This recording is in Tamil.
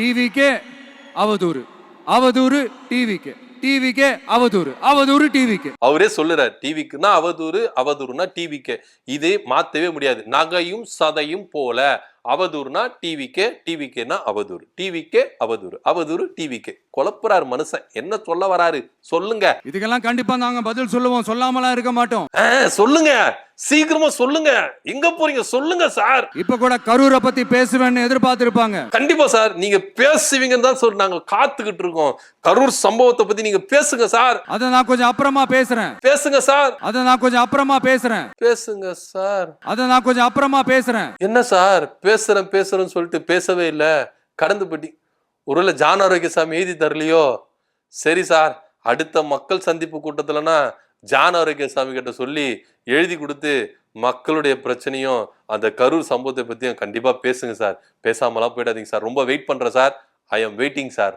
டிவிக்கே அவதூறு, அவதூறு டிவிக்கு, டிவிக்கே அவதூறு, அவதூறு டிவிக்கு. அவரே சொல்லுறாரு, டிவிக்குன்னா அவதூறு, அவதூறுனா டிவிக்கு. இது மாத்தவே முடியாது. நகையும் சதையும் போல. அவதூறுனா டிவிக்கே, டிவிக்கேனா அவதூறு, டிவிக்கே அவதூறு, அவதூறு டிவிக்கே. குழப்புறாரு மனுஷன். என்ன சொல்ல வராரு சொல்லுங்க. இதுக்கெல்லாம் கண்டிப்பா நாங்க பதில் சொல்லுவோம், சொல்லாமலாம் இருக்க மாட்டோம். சொல்லுங்க, சீக்கிரமா சொல்லுங்க. எங்க போறீங்க சொல்லுங்க சார். இப்ப கூட கரூரை பத்தி பேசுவேன்னு எதிர்பார்த்திருப்பாங்க. கண்டிப்பா சார், நீங்க பேசுவீங்கன்னு தான் சொல்லி நாங்க காத்துக்கிட்டு இருக்கோம். கரூர் சம்பவத்தை பத்தி நீங்க பேசுங்க சார். அத நான் கொஞ்சம் அப்புறமா பேசுறேன். பேசுங்க சார். அத நான் கொஞ்சம் அப்புறமா பேசுறேன். பேசுங்க சார். அத நான் கொஞ்சம் அப்புறமா பேசுறேன். என்ன சார் பேசுறேன்னு சொல்லிட்டு பேசவே இல்ல, கடந்து போட்டி. ஒருவேளை ஜான் ஆரோக்கியசாமி எழுதி தரலையோ? சரி சார், அடுத்த மக்கள் சந்திப்பு கூட்டத்துலனா ஜான் ஆரோக்கியசாமி கிட்ட சொல்லி எழுதி கொடுத்து மக்களுடைய பிரச்சனையும் அந்த கரூர் சம்பவத்தை பத்தியும் கண்டிப்பா பேசுங்க சார். பேசாமலாம் போயிடாதீங்க சார். ரொம்ப வெயிட் பண்றேன் sir. I am waiting sir.